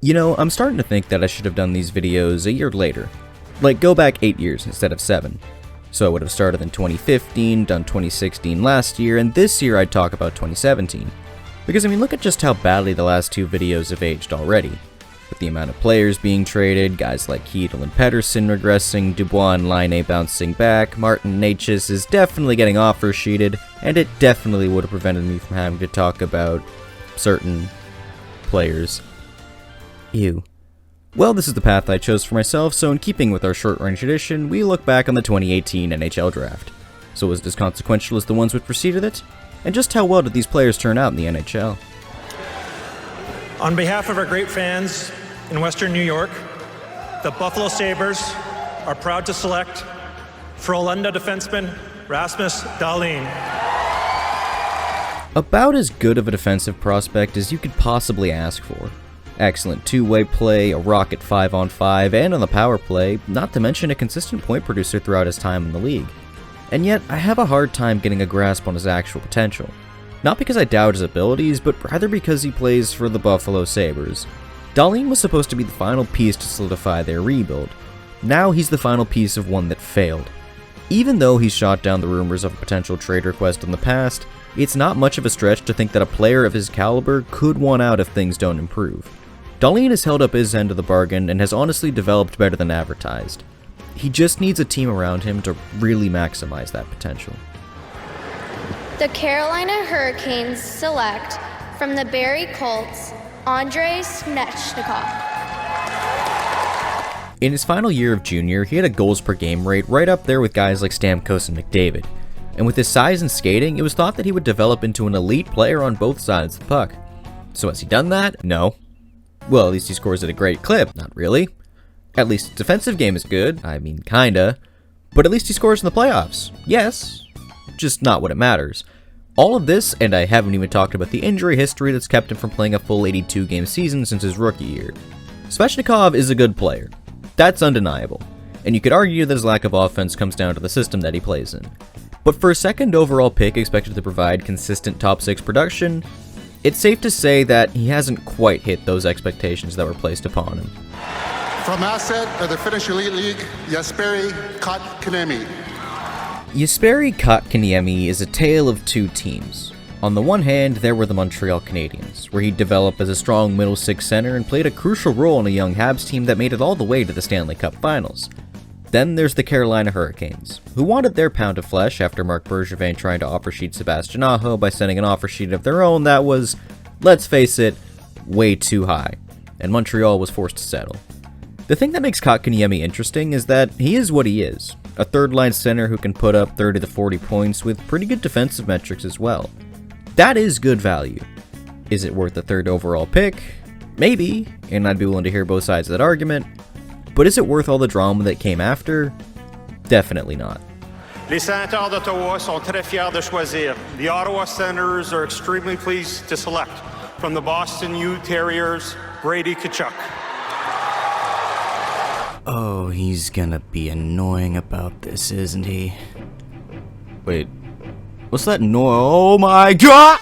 You know, I'm starting to think that I should have done these videos a year later. Like, go back 8 years instead of 7. So I would have started in 2015, done 2016 last year, and this year I'd talk about 2017. Because I mean, look at just how badly the last 2 videos have aged already. With the amount of players being traded, guys like Hedl and Pettersson regressing, Dubois and Laine bouncing back, Martin Necas is definitely getting offer sheeted, and it definitely would have prevented me from having to talk about certain players. Ew. Well, this is the path I chose for myself, so in keeping with our short-range tradition, we look back on the 2018 NHL Draft. So was it as consequential as the ones which preceded it? And just how well did these players turn out in the NHL? On behalf of our great fans in Western New York, the Buffalo Sabres are proud to select Frölunda defenseman Rasmus Dahlin. About as good of a defensive prospect as you could possibly ask for. Excellent two-way play, a rocket 5-on-5, and on the power play, not to mention a consistent point producer throughout his time in the league. And yet, I have a hard time getting a grasp on his actual potential. Not because I doubt his abilities, but rather because he plays for the Buffalo Sabres. Dahlin was supposed to be the final piece to solidify their rebuild. Now he's the final piece of one that failed. Even though he's shot down the rumors of a potential trade request in the past, it's not much of a stretch to think that a player of his caliber could want out if things don't improve. Dahlin has held up his end of the bargain and has honestly developed better than advertised. He just needs a team around him to really maximize that potential. The Carolina Hurricanes select from the Barrie Colts, Andrei Svechnikov. In his final year of junior, he had a goals per game rate right up there with guys like Stamkos and McDavid. And with his size and skating, it was thought that he would develop into an elite player on both sides of the puck. So has he done that? No. Well, at least he scores at a great clip. Not really. At least his defensive game is good. I mean, kinda. But at least he scores in the playoffs. Yes. Just not what it matters. All of this, and I haven't even talked about the injury history that's kept him from playing a full 82-game season since his rookie year. Svechnikov is a good player. That's undeniable. And you could argue that his lack of offense comes down to the system that he plays in. But for a second overall pick expected to provide consistent top 6 production, it's safe to say that he hasn't quite hit those expectations that were placed upon him. From asset of the Finnish Elite League, Jesperi Kotkaniemi. Jesperi Kotkaniemi is a tale of two teams. On the one hand, there were the Montreal Canadiens, where he developed as a strong middle six center and played a crucial role in a young Habs team that made it all the way to the Stanley Cup Finals. Then there's the Carolina Hurricanes, who wanted their pound of flesh after Marc Bergevin trying to offer sheet Sebastian Aho by sending an offer sheet of their own that was, let's face it, way too high, and Montreal was forced to settle. The thing that makes Kotkaniemi interesting is that he is what he is, a third-line center who can put up 30 to 40 points with pretty good defensive metrics as well. That is good value. Is it worth a third overall pick? Maybe, and I'd be willing to hear both sides of that argument. But is it worth all the drama that came after? Definitely not. Les Sénateurs d'Ottawa sont très fiers de choisir. The Ottawa Senators are extremely pleased to select from the Boston U Terriers, Brady Tkachuk. Oh, he's gonna be annoying about this, isn't he? Wait, what's that noise? Oh my god!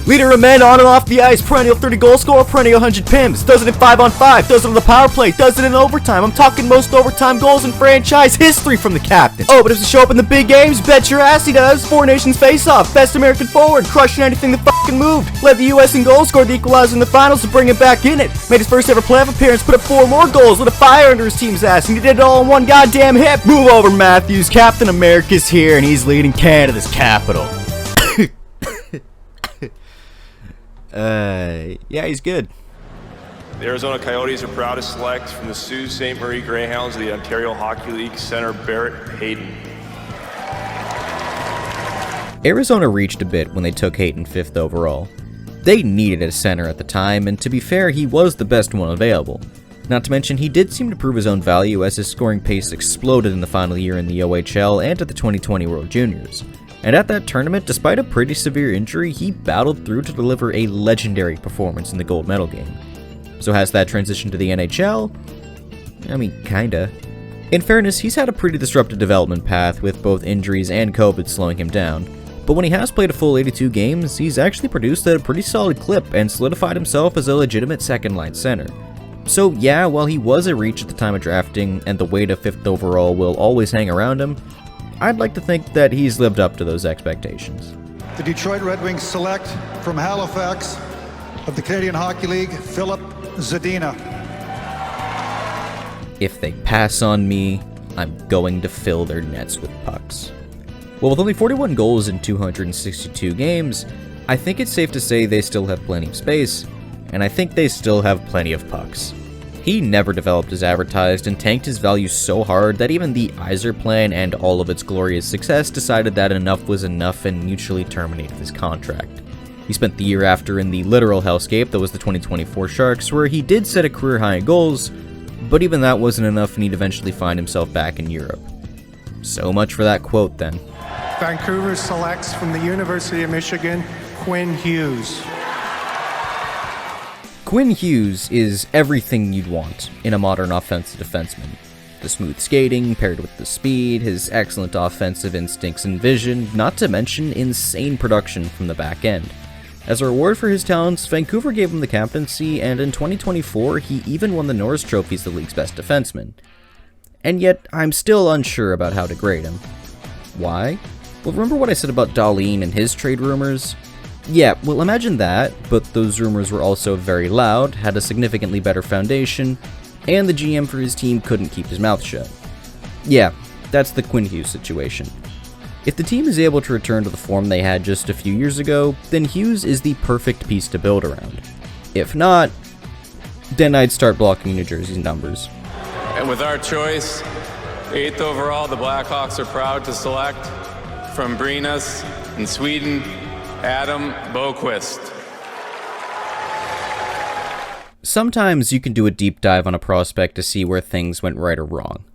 Leader of men on and off the ice, perennial 30-goal scorer, perennial 100 PIMs. Does it in 5-on-5, does it on the power play, does it in overtime. I'm talking most overtime goals in franchise history from the captain. Oh, but if to show up in the big games, bet your ass he does. 4 nations face-off, best American forward, crushing anything that fucking moved. Led the U.S. in goals, scored the equalizer in the finals to bring him back in it. Made his first ever playoff appearance, put up 4 more goals, lit a fire under his team's ass, and he did it all in one goddamn hip. Move over, Matthews. Captain America's here, and he's leading Canada's capital. Yeah, he's good. The Arizona Coyotes are proud to select from the Sault Ste. Marie Greyhounds of the Ontario Hockey League center Barrett Hayton. Arizona reached a bit when they took Hayton 5th overall. They needed a center at the time, and to be fair, he was the best one available. Not to mention, he did seem to prove his own value as his scoring pace exploded in the final year in the OHL and at the 2020 World Juniors. And at that tournament, despite a pretty severe injury, he battled through to deliver a legendary performance in the gold medal game. So has that transitioned to the NHL? I mean, kinda. In fairness, he's had a pretty disruptive development path with both injuries and COVID slowing him down. But when he has played a full 82 games, he's actually produced at a pretty solid clip and solidified himself as a legitimate second-line center. So yeah, while he was a reach at the time of drafting, and the weight of 5th overall will always hang around him, I'd like to think that he's lived up to those expectations. The Detroit Red Wings select from Halifax of the Canadian Hockey League, Philip Zadina. If they pass on me, I'm going to fill their nets with pucks. Well, with only 41 goals in 262 games, I think it's safe to say they still have plenty of space, and I think they still have plenty of pucks. He never developed as advertised and tanked his value so hard that even the Yzer plan and all of its glorious success decided that enough was enough and mutually terminated his contract. He spent the year after in the literal hellscape that was the 2024 Sharks, where he did set a career high in goals, but even that wasn't enough and he'd eventually find himself back in Europe. So much for that quote then. Vancouver selects from the University of Michigan, Quinn Hughes. Quinn Hughes is everything you'd want in a modern offensive defenseman. The smooth skating, paired with the speed, his excellent offensive instincts and vision, not to mention insane production from the back end. As a reward for his talents, Vancouver gave him the captaincy, and in 2024, he even won the Norris Trophy as the league's best defenseman. And yet, I'm still unsure about how to grade him. Why? Well, remember what I said about Dahlin and his trade rumors? Yeah, well, imagine that, but those rumors were also very loud, had a significantly better foundation, and the GM for his team couldn't keep his mouth shut. Yeah, that's the Quinn Hughes situation. If the team is able to return to the form they had just a few years ago, then Hughes is the perfect piece to build around. If not, then I'd start blocking New Jersey's numbers. And with our choice, 8th overall, the Blackhawks are proud to select from Brynäs in Sweden, Adam Boquist. Sometimes you can do a deep dive on a prospect to see where things went right or wrong.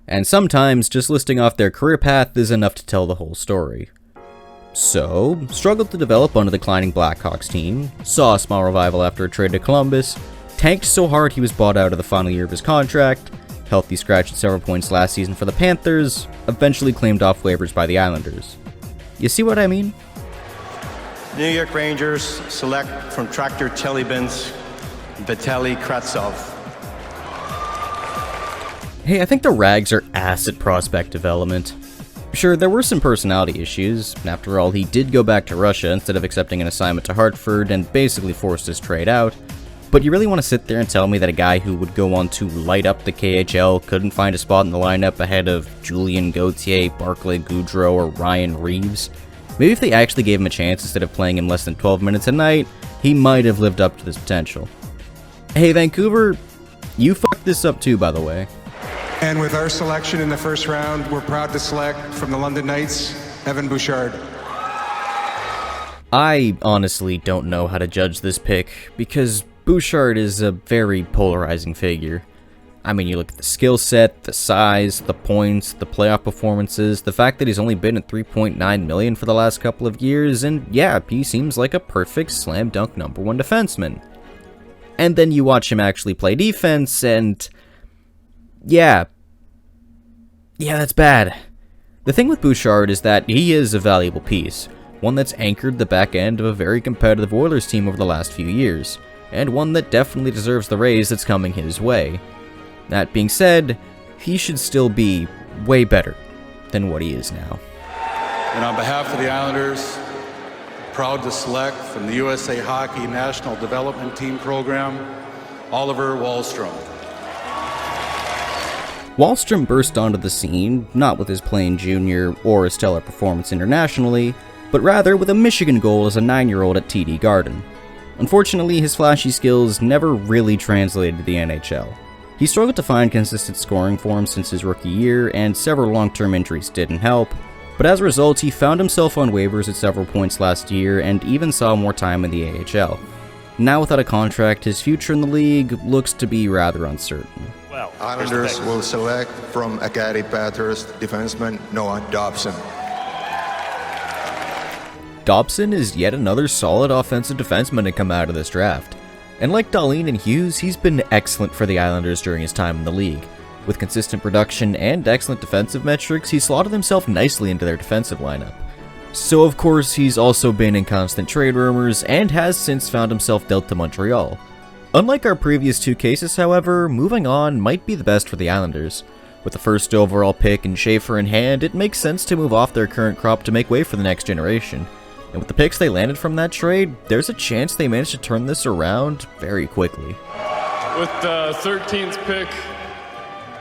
And sometimes just listing off their career path is enough to tell the whole story. So, struggled to develop on a declining Blackhawks team, saw a small revival after a trade to Columbus, tanked so hard he was bought out of the final year of his contract, healthy scratch at several points last season for the Panthers, eventually claimed off waivers by the Islanders. You see what I mean? New York Rangers select from Tractor Chelybinsk, Vitaly Kravtsov. Hey, I think the Rags are ass at prospect development. Sure, there were some personality issues. After all, he did go back to Russia instead of accepting an assignment to Hartford and basically forced his trade out. But you really want to sit there and tell me that a guy who would go on to light up the KHL couldn't find a spot in the lineup ahead of Julien Gauthier, Barclay Goodrow, or Ryan Reeves? Maybe if they actually gave him a chance instead of playing him less than 12 minutes a night, he might have lived up to this potential. Hey Vancouver, you fucked this up too, by the way. And with our selection in the first round, we're proud to select from the London Knights, Evan Bouchard. I honestly don't know how to judge this pick, because Bouchard is a very polarizing figure. I mean, you look at the skill set, the size, the points, the playoff performances, the fact that he's only been at $3.9 million for the last couple of years, and yeah, he seems like a perfect slam dunk #1 defenseman. And then you watch him actually play defense, and yeah, that's bad. The thing with Bouchard is that he is a valuable piece, one that's anchored the back end of a very competitive Oilers team over the last few years, and one that definitely deserves the raise that's coming his way. That being said, he should still be way better than what he is now. And on behalf of the Islanders, proud to select from the USA Hockey National Development Team Program, Oliver Wahlstrom. Wahlstrom burst onto the scene, not with his plain junior or a stellar performance internationally, but rather with a Michigan goal as a 9-year-old at TD Garden. Unfortunately, his flashy skills never really translated to the NHL. He struggled to find consistent scoring form since his rookie year, and several long-term injuries didn't help, but as a result, he found himself on waivers at several points last year and even saw more time in the AHL. Now without a contract, his future in the league looks to be rather uncertain. Well, Islanders will select from Acadie Panthers defenseman Noah Dobson. Dobson is yet another solid offensive defenseman to come out of this draft. And like Dahlin and Hughes, he's been excellent for the Islanders during his time in the league. With consistent production and excellent defensive metrics, he slotted himself nicely into their defensive lineup. So of course he's also been in constant trade rumors and has since found himself dealt to Montreal. Unlike our previous two cases, however, moving on might be the best for the Islanders. With the first overall pick and Schaefer in hand, it makes sense to move off their current crop to make way for the next generation. And with the picks they landed from that trade, there's a chance they managed to turn this around very quickly. With the 13th pick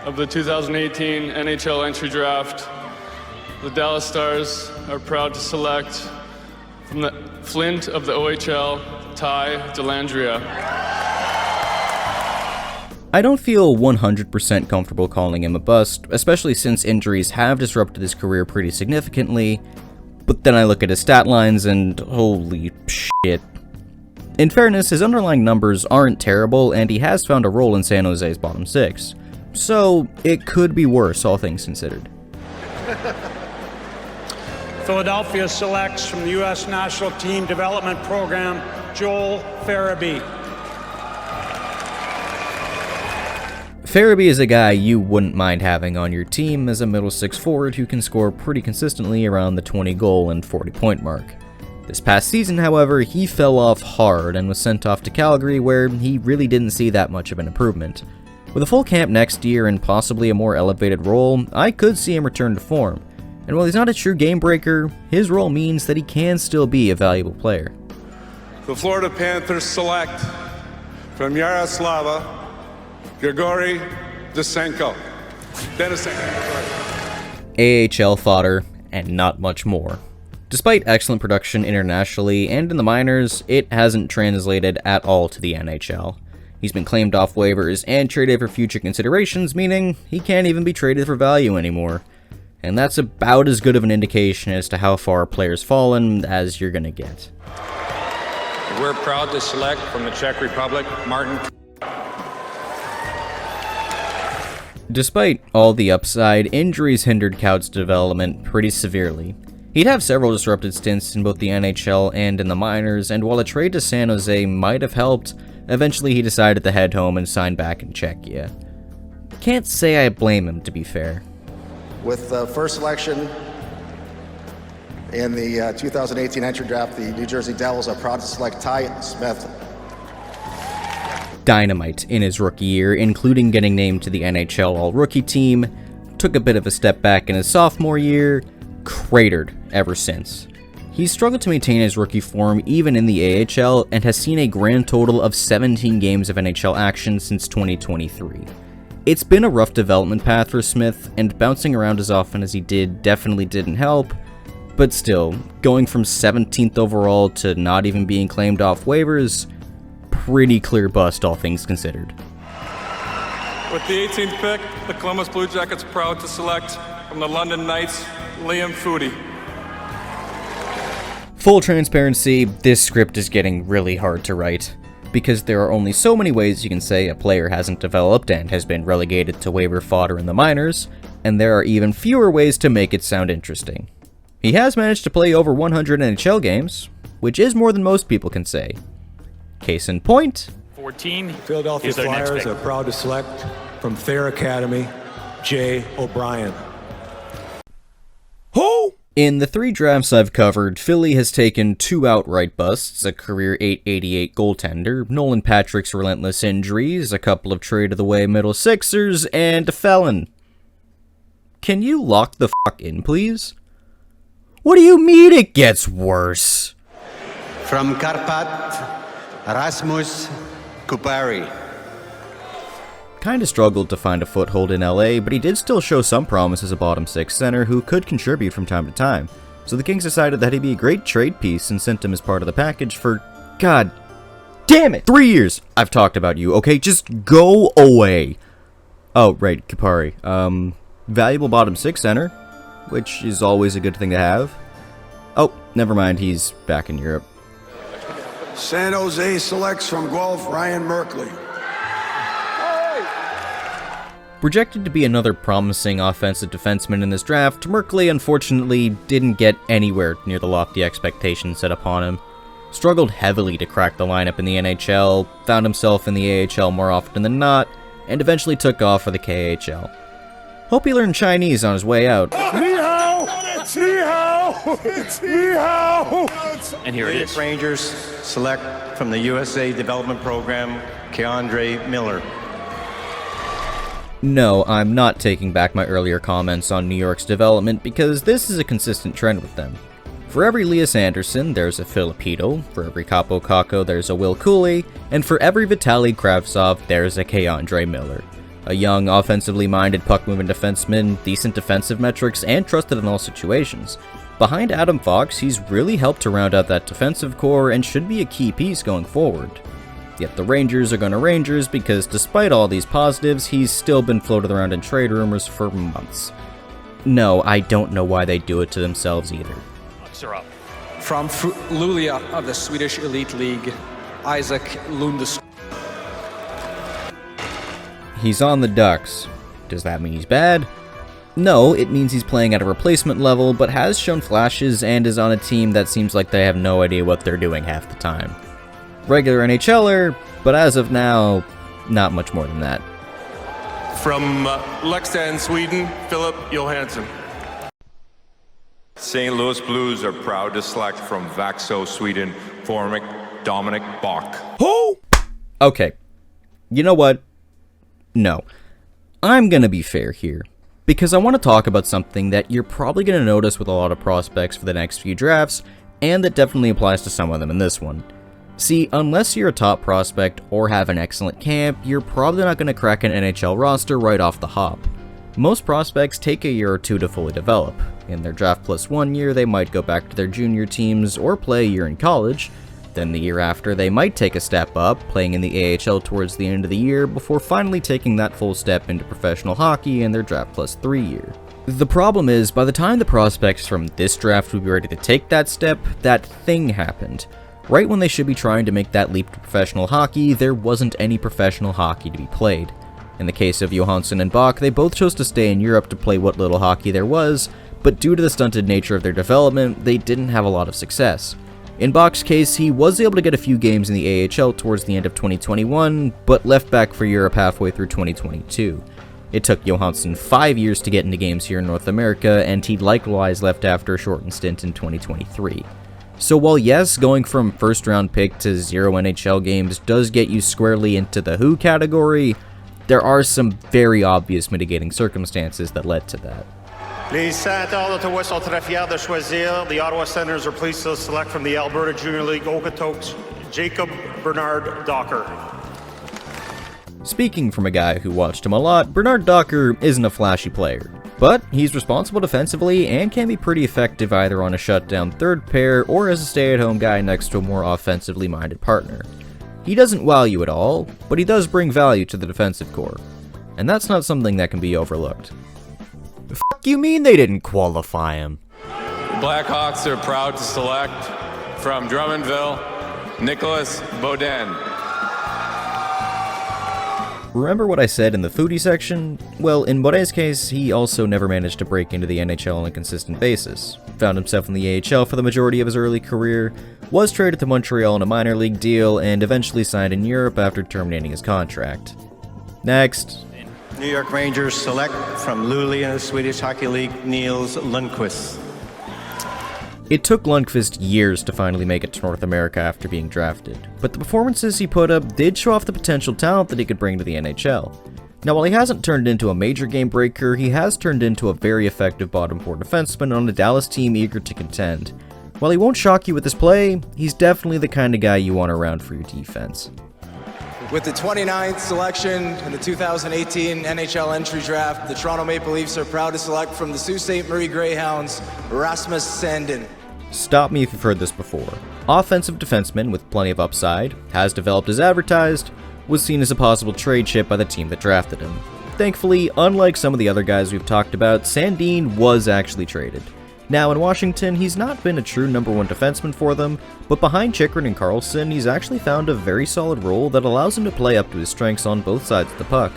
of the 2018 NHL Entry Draft, the Dallas Stars are proud to select from the Flint of the OHL, Ty Dellandrea. I don't feel 100% comfortable calling him a bust, especially since injuries have disrupted his career pretty significantly, but then I look at his stat lines and holy shit. In fairness, his underlying numbers aren't terrible, and he has found a role in San Jose's bottom six, so it could be worse, all things considered. Philadelphia selects from the U.S. National Team Development Program, Joel Farabee. Farabee is a guy you wouldn't mind having on your team as a middle six forward who can score pretty consistently around the 20 goal and 40 point mark. This past season, however, he fell off hard and was sent off to Calgary, where he really didn't see that much of an improvement. With a full camp next year and possibly a more elevated role, I could see him return to form. And while he's not a true game breaker, his role means that he can still be a valuable player. The Florida Panthers select from Yaroslava, Grigory Denisenko. AHL fodder, and not much more. Despite excellent production internationally and in the minors, it hasn't translated at all to the NHL. He's been claimed off waivers and traded for future considerations, meaning he can't even be traded for value anymore. And that's about as good of an indication as to how far a player's fallen as you're gonna get. We're proud to select from the Czech Republic, Martin. Despite all the upside, injuries hindered Kaut's development pretty severely. He'd have several disrupted stints in both the NHL and in the minors, and while a trade to San Jose might have helped, eventually he decided to head home and sign back in Czechia. Can't say I blame him, to be fair. With the first selection in the 2018 entry draft, the New Jersey Devils are proud to select Ty Smith. Dynamite in his rookie year, including getting named to the NHL All-Rookie team, took a bit of a step back in his sophomore year, cratered ever since. He's struggled to maintain his rookie form even in the AHL and has seen a grand total of 17 games of NHL action since 2023. It's been a rough development path for Smith, and bouncing around as often as he did definitely didn't help, but still, going from 17th overall to not even being claimed off waivers, pretty clear bust all things considered. With the 18th pick, the Columbus Blue Jackets are proud to select from the London Knights, Liam Foudy. Full transparency, this script is getting really hard to write, because there are only so many ways you can say a player hasn't developed and has been relegated to waiver fodder in the minors, and there are even fewer ways to make it sound interesting. He has managed to play over 100 NHL games, which is more than most people can say. Case in point, 14. Philadelphia Flyers are proud to select from Thayer Academy, Jay O'Brien. Who? In the 3 drafts I've covered, Philly has taken 2 outright busts, a career .888 goaltender, Nolan Patrick's relentless injuries, a couple of trade-of-the-way middle sixers, and a felon. Can you lock the fuck in, please? What do you mean it gets worse? From Karpat, Rasmus Kupari. Kinda struggled to find a foothold in LA, but he did still show some promise as a bottom 6 center who could contribute from time to time. So the Kings decided that he'd be a great trade piece and sent him as part of the package for, god damn it, 3 years! I've talked about you, okay? Just go away! Oh, right, Kupari. Valuable bottom 6 center, which is always a good thing to have. Oh, never mind, he's back in Europe. San Jose selects from Guelph Ryan Merkley. Projected to be another promising offensive defenseman in this draft, Merkley unfortunately didn't get anywhere near the lofty expectations set upon him. Struggled heavily to crack the lineup in the NHL, found himself in the AHL more often than not, and eventually took off for the KHL. Hope he learned Chinese on his way out. Ni hao! Ni hao! And here it is. Rangers select from the USA Development Program, Keandre Miller. No, I'm not taking back my earlier comments on New York's development because this is a consistent trend with them. For every Elias Anderson, there's a Filipino, for every Capo Caco, there's a Will Cooley, and for every Vitaly Kravtsov, there's a Keandre Miller. A young, offensively minded puck-moving defenseman, decent defensive metrics, and trusted in all situations. Behind Adam Fox, he's really helped to round out that defensive core and should be a key piece going forward. Yet the Rangers are gonna Rangers because despite all these positives, he's still been floated around in trade rumors for months. No, I don't know why they do it to themselves either. From Luleå of the Swedish Elite League, Isaac Lundeskog. He's on the Ducks. Does that mean he's bad? No, it means he's playing at a replacement level, but has shown flashes and is on a team that seems like they have no idea what they're doing half the time. Regular NHLer, but as of now, not much more than that. From Leksand, Sweden, Philip Johansson. St. Louis Blues are proud to select from Vaxo, Sweden, Dominic Bach. Who? Okay. You know what? No. I'm gonna be fair here, because I want to talk about something that you're probably gonna notice with a lot of prospects for the next few drafts, and that definitely applies to some of them in this one. See, unless you're a top prospect or have an excellent camp, you're probably not gonna crack an NHL roster right off the hop. Most prospects take a year or two to fully develop. In their draft plus 1 year, they might go back to their junior teams or play a year in college. Then the year after, they might take a step up, playing in the AHL towards the end of the year, before finally taking that full step into professional hockey in their draft plus 3 year. The problem is, by the time the prospects from this draft would be ready to take that step, that thing happened. Right when they should be trying to make that leap to professional hockey, there wasn't any professional hockey to be played. In the case of Johansson and Bach, they both chose to stay in Europe to play what little hockey there was, but due to the stunted nature of their development, they didn't have a lot of success. In Bach's case, he was able to get a few games in the AHL towards the end of 2021, but left back for Europe halfway through 2022. It took Johansson 5 years to get into games here in North America, and he likewise left after a shortened stint in 2023. So while yes, going from first round pick to 0 NHL games does get you squarely into the who category, there are some very obvious mitigating circumstances that led to that. Les sénateurs d'Ottawa sont très fiers de choisir. The Ottawa Senators are pleased to select from the Alberta Junior League Okotoks, Jacob Bernard Docker. Speaking from a guy who watched him a lot, Bernard Docker isn't a flashy player, but he's responsible defensively and can be pretty effective either on a shutdown third pair or as a stay-at-home guy next to a more offensively minded partner. He doesn't wow you at all, but he does bring value to the defensive core, and that's not something that can be overlooked. Fuck you mean they didn't qualify him? The Blackhawks are proud to select from Drummondville, Nicholas Beaudin. Remember what I said in the foodie section? Well, in Beaudin's case, he also never managed to break into the NHL on a consistent basis. Found himself in the AHL for the majority of his early career, was traded to Montreal in a minor league deal, and eventually signed in Europe after terminating his contract. Next. New York Rangers select from Luleå, Swedish Hockey League, Niels Lundqvist. It took Lundqvist years to finally make it to North America after being drafted, but the performances he put up did show off the potential talent that he could bring to the NHL. Now, while he hasn't turned into a major game breaker, he has turned into a very effective bottom four defenseman on a Dallas team eager to contend. While he won't shock you with his play, he's definitely the kind of guy you want around for your defense. With the 29th selection in the 2018 NHL Entry Draft, the Toronto Maple Leafs are proud to select from the Sault Ste. Marie Greyhounds, Rasmus Sandin. Stop me if you've heard this before. Offensive defenseman with plenty of upside, has developed as advertised, was seen as a possible trade chip by the team that drafted him. Thankfully, unlike some of the other guys we've talked about, Sandin was actually traded. Now in Washington, he's not been a true number one defenseman for them, but behind Chychrun and Karlsson, he's actually found a very solid role that allows him to play up to his strengths on both sides of the puck.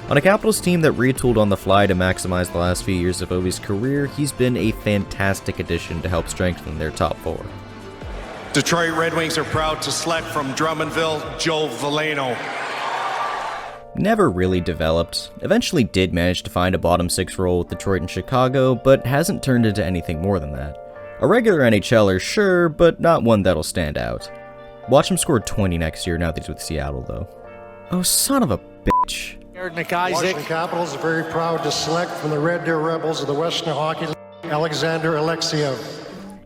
On a Capitals team that retooled on the fly to maximize the last few years of Ovi's career, he's been a fantastic addition to help strengthen their top four. Detroit Red Wings are proud to select from Drummondville, Joe Veleno. Never really developed, eventually did manage to find a bottom six role with Detroit and Chicago, but hasn't turned into anything more than that. A regular NHLer, sure, but not one that'll stand out. Watch him score 20 next year now that he's with Seattle, though. Oh, son of a bitch. Washington Capitals are very proud to select from the Red Deer Rebels of the Western Hockey League, Alexander Alexiev.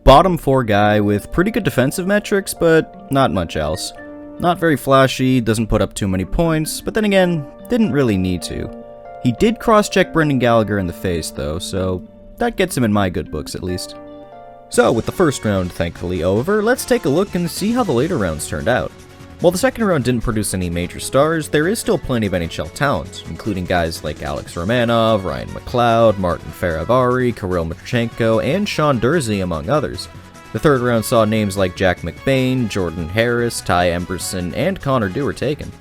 Bottom 4 guy with pretty good defensive metrics, but not much else. Not very flashy, doesn't put up too many points, but then again, didn't really need to. He did cross-check Brendan Gallagher in the face, though, so that gets him in my good books at least. So, with the first round thankfully over, let's take a look and see how the later rounds turned out. While the second round didn't produce any major stars, there is still plenty of NHL talent, including guys like Alex Romanov, Ryan McLeod, Martin Feravari, Kirill Marchenko, and Sean Durzi, among others. The third round saw names like Jack McBain, Jordan Harris, Ty Emberson, and Connor Dewar taken.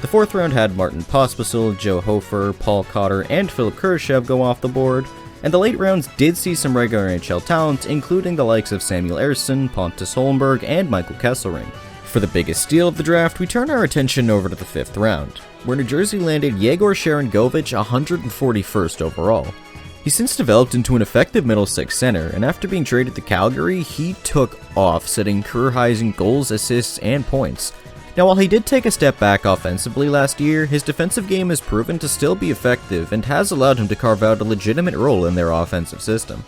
The fourth round had Martin Pospisil, Joe Hofer, Paul Cotter, and Philip Kurashev go off the board, and the late rounds did see some regular NHL talent, including the likes of Samuel Ersson, Pontus Holmberg, and Michael Kesselring. For the biggest steal of the draft, we turn our attention over to the fifth round, where New Jersey landed Yegor Sharangovich 141st overall. He's since developed into an effective middle six center, and after being traded to Calgary, he took off, setting career highs in goals, assists, and points. Now, while he did take a step back offensively last year, his defensive game has proven to still be effective and has allowed him to carve out a legitimate role in their offensive system.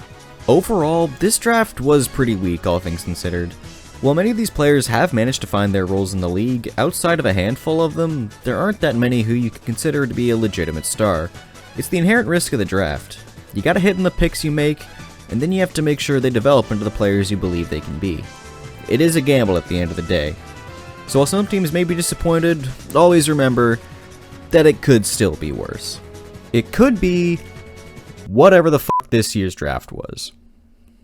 Overall, this draft was pretty weak, all things considered. While many of these players have managed to find their roles in the league, outside of a handful of them, there aren't that many who you could consider to be a legitimate star. It's the inherent risk of the draft. You gotta hit in the picks you make, and then you have to make sure they develop into the players you believe they can be. It is a gamble at the end of the day. So while some teams may be disappointed, always remember that it could still be worse. It could be whatever the fuck this year's draft was.